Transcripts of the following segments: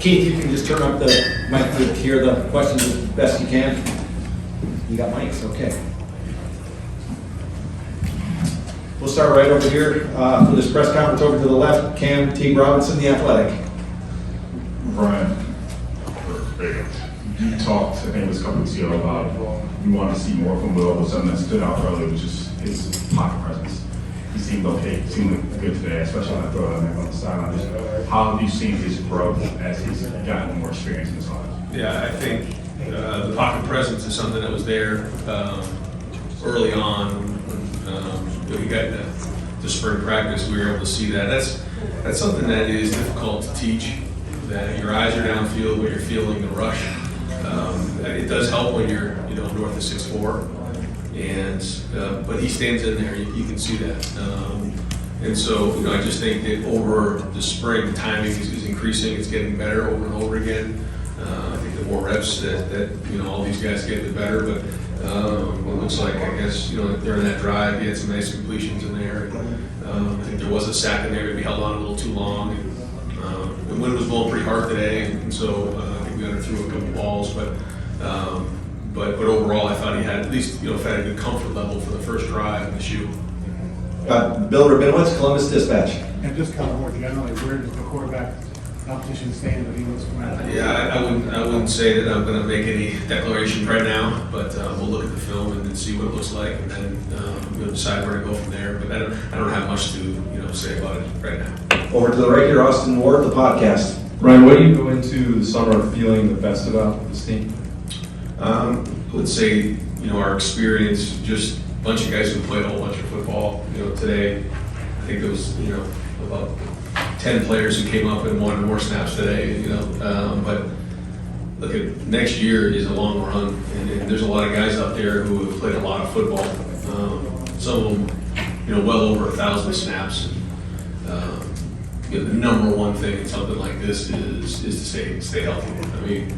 Keith, you can just turn up the mic to hear the questions as best you can. You got mics, okay. We'll start right over here for this press conference. Over to the left, Cam T. Robinson, The Athletic. Brian, you talked, I think it was a couple weeks ago, about you want to see more from Will, but something that stood out early was just his pocket presence. He seemed okay, he seemed good today, especially on that throw down there on the sideline. Just how have you seen his growth as he's gotten more experience in his life? Yeah, I think the pocket presence is something that was there early on. When we got to spring practice, we were able to see that. That's something that is difficult to teach. That your eyes are downfield when you're feeling the rush. It does help when you're north of 6'4", and but he stands in there. You can see that. And so I just think that over the spring, the timing is increasing. It's getting better over and over again. I think the more reps that all these guys get, the better. But it looks like, I guess, during that drive, he had some nice completions in there. I think there was a sack in there, maybe held on a little too long. And the wind was blowing pretty hard today, and so I think we underthrew a couple balls. But overall, I thought he had at least had a good comfort level for the first drive in the shoe. Bill Rabinowitz, Columbus Dispatch. And just kind of more generally, where does the quarterback competition stand that he was from? Yeah, I wouldn't say that I'm going to make any declaration right now, but we'll look at the film and see what it looks like, and then decide where to go from there. But I don't have much to say about it right now. Over to the right here, Austin Ward, The Podcast. Ryan, what do you go into the summer feeling the best about this team? I would say, our experience, just a bunch of guys who played a whole bunch of football. Today, I think there was, about 10 players who came up and wanted more snaps today, but look, at next year is a long run, and there's a lot of guys out there who have played a lot of football. Some of them, well over 1,000 snaps. The number one thing in something like this is to stay healthy. I mean,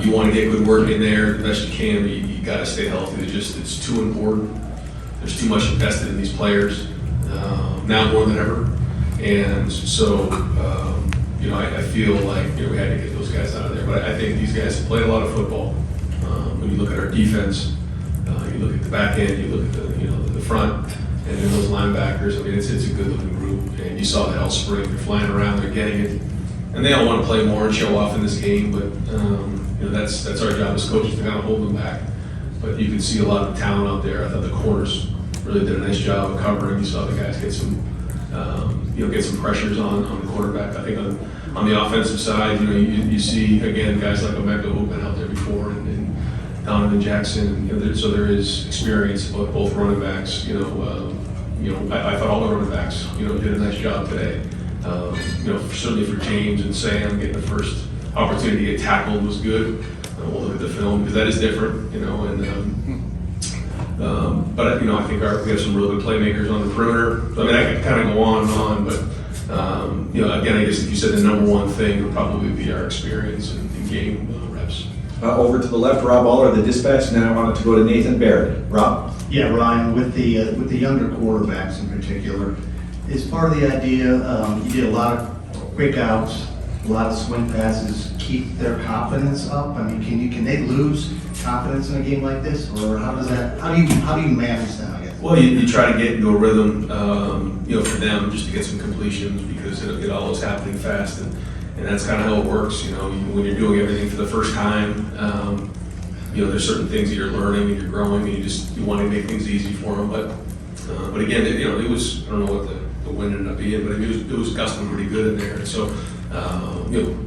you want to get good work in there the best you can. You got to stay healthy. It's too important. There's too much invested in these players now more than ever, and so I feel like we had to get those guys out of there. But I think these guys have played a lot of football. When you look at our defense, you look at the back end, you look at the front, and then those linebackers. I mean, it's a good looking group, and you saw that all spring. They're flying around, they're getting it, and they all want to play more and show off in this game. But that's our job as coaches to kind of hold them back. But you can see a lot of talent out there. I thought the corners really did a nice job of covering. You saw the guys get some pressures on the quarterback. I think on the offensive side, you see again guys like Omeka who've been out there before, and Donovan Jackson. So there is experience both running backs. I thought all the running backs did a nice job today. Certainly for James and Sam, getting the first opportunity to get tackled was good. We'll look at the film because that is different, but I think we have some really good playmakers on the perimeter. I mean, I could kind of go on and on, but again, I guess if you said the number one thing would probably be our experience in game reps. Over to the left, Rob Aller, The Dispatch. Now I wanted to go to Nathan Barrett. Rob? Yeah, Ryan, with the younger quarterbacks in particular, is part of the idea, you did a lot of quick outs, a lot of swing passes, keep their confidence up? I mean, can they lose confidence in a game like this, or how do you manage that, I guess? Well, you try to get into a rhythm, for them just to get some completions because it all is happening fast, and that's kind of how it works. When you're doing everything for the first time, there's certain things that you're learning and you're growing, and you want to make things easy for them. But again, it was, I don't know what the wind ended up being, but it was gusting pretty good in there. And so,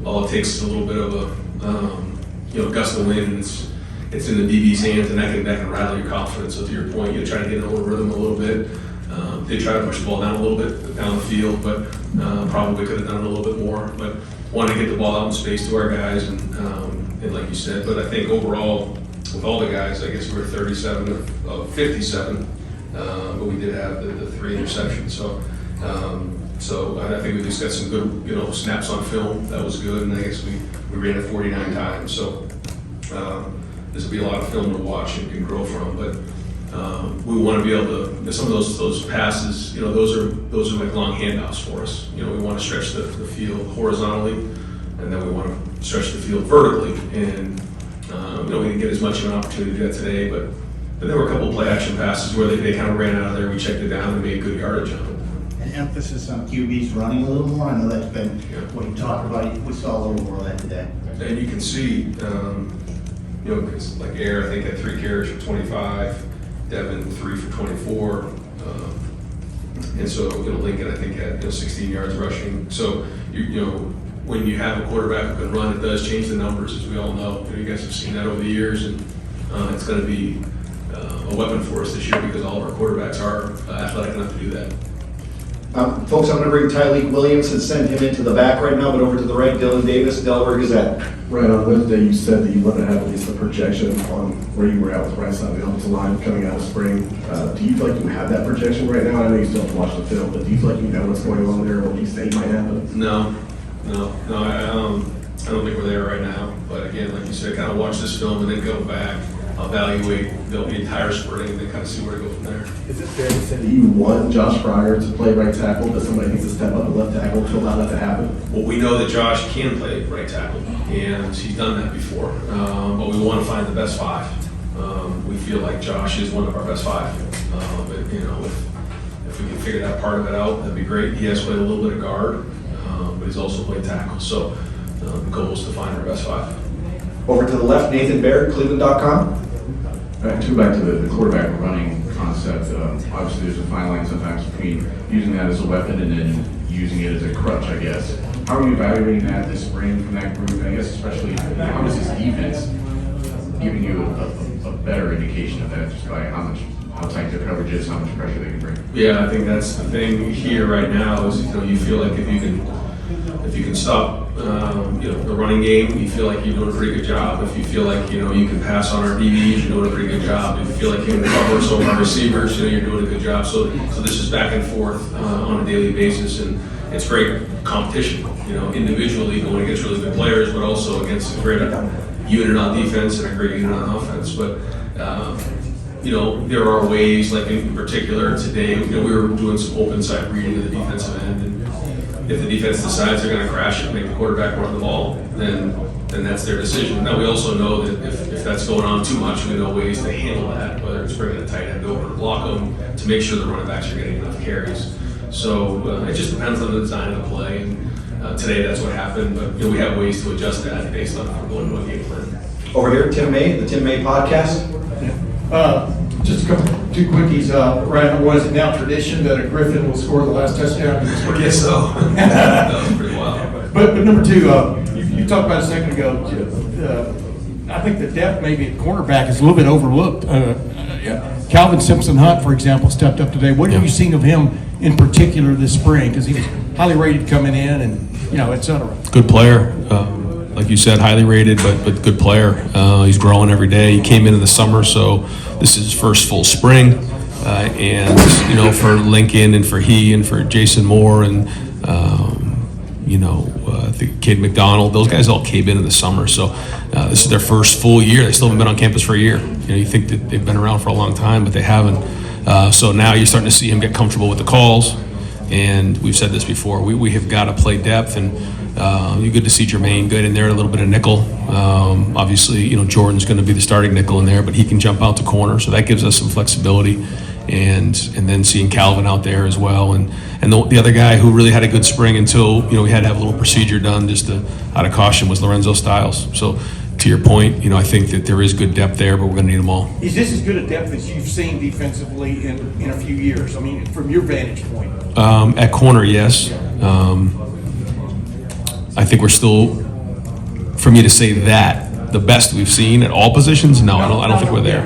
all it takes is a little bit of a gust of wind, and it's in the DB's hands, and that can rattle your confidence. So to your point, you try to get into a rhythm a little bit. They try to push the ball down a little bit down the field, but probably could have done it a little bit more. But wanted to get the ball out in space to our guys, and like you said. But I think overall, with all the guys, I guess we were 37 of 57, but we did have the 3 interceptions. So I think we just got some good snaps on film. That was good, and I guess we ran it 49 times. So this will be a lot of film to watch and can grow from. But we want to be able to, some of those passes, those are like long handoffs for us. We want to stretch the field horizontally, and then we want to stretch the field vertically. And we didn't get as much of an opportunity to do that today, but there were a couple of play action passes where they kind of ran out of there. We checked it down and made good yardage on it. An emphasis on QBs running a little more. I know that's been what you talked about. We saw a little more of that today. And you can see, because like Air, I think had 3 carries for 25, Devin 3 for 24, and so Lincoln I think had 16 yards rushing. So when you have a quarterback who can run, it does change the numbers, as we all know. You guys have seen that over the years, and it's going to be a weapon for us this year because all of our quarterbacks are athletic enough to do that. Folks, I'm going to bring Tyleek Williams and send him into the back right now, but over to the right, Dylan Davis, Delaware Gazette. Right, on Wednesday, you said that you wanted to have at least a projection on where you were at with the right side of the offensive line coming out of spring. Do you feel like you have that projection right now? I know you still have to watch the film, but do you feel like you know what's going on there, what you think might happen? No, I don't think we're there right now. But again, like you said, kind of watch this film and then go back, evaluate the entire spring, and then kind of see where to go from there. Is it fair to say that you want Josh Fryer to play right tackle, but somebody needs to step up at left tackle to allow that to happen? Well, we know that Josh can play right tackle, and he's done that before. But we want to find the best 5. We feel like Josh is one of our best 5. But if we can figure that part of it out, that'd be great. He has played a little bit of guard, but he's also played tackle. So the goal is to find our best 5. Over to the left, Nathan Baird, Cleveland.com. To back to the quarterback running concept, obviously there's a fine line sometimes between using that as a weapon and then using it as a crutch, I guess. How are you evaluating that this spring from that group? And I guess especially, how is this defense giving you a better indication of that, just by how tight their coverage is, how much pressure they can bring? Yeah, I think that's the thing here right now is you feel like if you can stop the running game, you feel like you're doing a pretty good job. If you feel like you can pass on our DBs, you're doing a pretty good job. If you feel like you can cover some of our receivers, you're doing a good job. So this is back and forth on a daily basis, and it's great competition. Individually going against really good players, but also against a great unit on defense and a great unit on offense. But there are ways, like in particular today, we were doing some open side reading of the defensive end, and if the defense decides they're going to crash it and make the quarterback run the ball, then that's their decision. Now, we also know that if that's going on too much, we know ways to handle that, whether it's bringing a tight end over to block them to make sure the running backs are getting enough carries. So it just depends on the design of the play. And today, that's what happened, but we have ways to adjust that based on our going to a game plan. Over here, Tim May, the Tim May podcast. Just a couple, 2 quickies. Ryan, was it now tradition that a Griffin will score the last touchdown? I guess so. That was pretty wild. But number 2, you talked about a second ago. I think the depth maybe at cornerback is a little bit overlooked. Calvin Simpson-Hunt, for example, stepped up today. What have you seen of him in particular this spring? Because he was highly rated coming in, and et cetera. Good player. Like you said, highly rated, but good player. He's growing every day. He came in the summer, so this is his first full spring. And for Lincoln and for he and for Jason Moore and I think Cade McDonald, those guys all came in the summer. So this is their first full year. They still haven't been on campus for a year. You think that they've been around for a long time, but they haven't. So now you're starting to see him get comfortable with the calls. And we've said this before, we have got to play depth, and you're good to see Jermaine good in there, a little bit of nickel. Obviously, Jordan's going to be the starting nickel in there, but he can jump out to corner, so that gives us some flexibility. And then seeing Calvin out there as well, and the other guy who really had a good spring until we had to have a little procedure done just out of caution was Lorenzo Styles. So to your point, I think that there is good depth there, but we're going to need them all. Is this as good a depth as you've seen defensively in a few years? I mean, from your vantage point. At corner, yes. I think we're still, for me to say that, the best we've seen at all positions, no, I don't think we're there.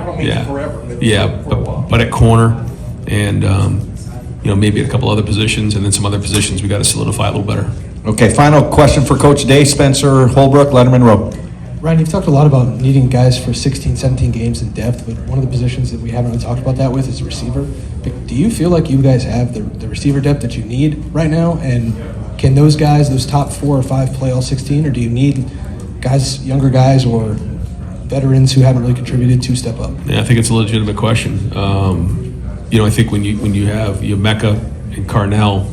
But at corner and, maybe at a couple other positions, and then some other positions we got to solidify a little better. Okay, final question for Coach Day, Spencer Holbrook, Letterman Row. Ryan, you've talked a lot about needing guys for 16, 17 games in depth, but one of the positions that we haven't really talked about that with is receiver. Do you feel like you guys have the receiver depth that you need right now? And can those guys, those top 4 or 5, play all 16, or do you need guys, younger guys, or veterans who haven't really contributed to step up? Yeah, I think it's a legitimate question. I think when you have Mecca and Carnell,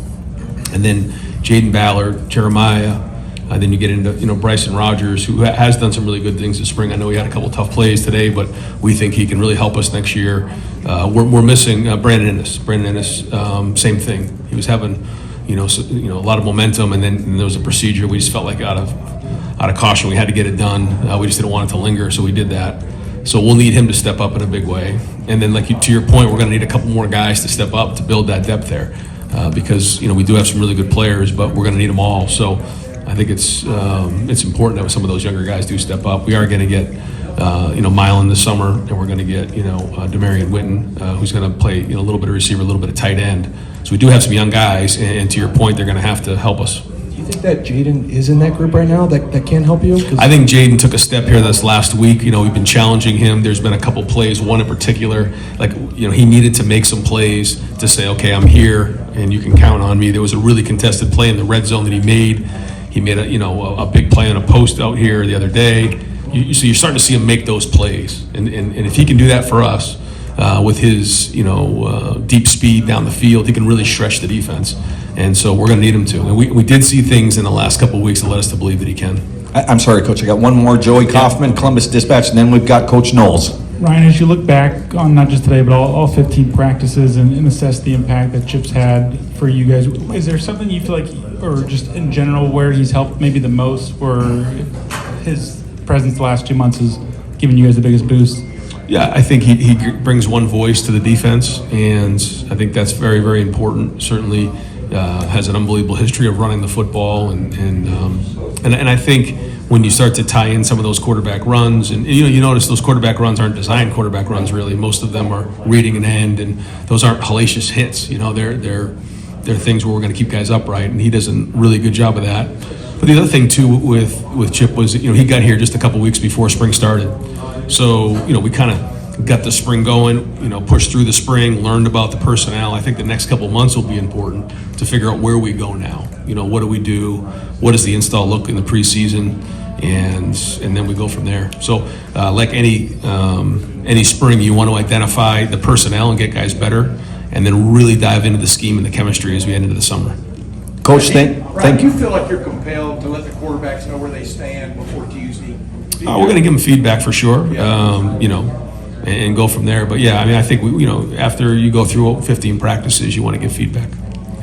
and then Jaden Ballard, Jeremiah, and then you get into Bryson Rogers, who has done some really good things this spring. I know he had a couple tough plays today, but we think he can really help us next year. We're missing Brandon Ennis. Brandon Ennis, same thing. He was having a lot of momentum, and then there was a procedure. We just felt like out of caution, we had to get it done. We just didn't want it to linger, so we did that. So we'll need him to step up in a big way. And then, to your point, we're going to need a couple more guys to step up to build that depth there, because we do have some really good players, but we're going to need them all. So I think it's important that some of those younger guys do step up. We are going to get Milan this summer, and we're going to get Demarion Witten, who's going to play a little bit of receiver, a little bit of tight end. So we do have some young guys, and to your point, they're going to have to help us. Do you think that Jaden is in that group right now that can help you? I think Jaden took a step here this last week. We've been challenging him. There's been a couple plays, one in particular, he needed to make some plays to say, okay, I'm here and you can count on me. There was a really contested play in the red zone that he made. He made a big play on a post out here the other day. So you're starting to see him make those plays. And if he can do that for us, with his deep speed down the field, he can really stretch the defense. And so we're going to need him to. And we did see things in the last couple of weeks that led us to believe that he can. I'm sorry, Coach. I got one more. Joey Kaufman, Columbus Dispatch, and then we've got Coach Knowles. Ryan, as you look back on not just today, but all 15 practices and assess the impact that Chip's had for you guys, is there something you feel like, or just in general, where he's helped maybe the most, or his presence the last 2 months has given you guys the biggest boost? Yeah, I think he brings one voice to the defense, and I think that's very, very important. Certainly has an unbelievable history of running the football, and I think when you start to tie in some of those quarterback runs, and you notice those quarterback runs aren't designed quarterback runs really. Most of them are reading an end, and those aren't hellacious hits. They're things where we're going to keep guys upright, and he does a really good job of that. But the other thing too with Chip was he got here just a couple weeks before spring started. So, we kind of got the spring going, pushed through the spring, learned about the personnel. I think the next couple months will be important to figure out where we go now. What do we do? What does the install look in the preseason? And then we go from there. So, like any spring, you want to identify the personnel and get guys better, and then really dive into the scheme and the chemistry as we head into the summer. Coach, thank Do you. you feel like you're compelled to let the quarterbacks know where they stand before Tuesday? We're going to give them feedback for sure, and go from there. But yeah, I think after you go through 15 practices, you want to give feedback.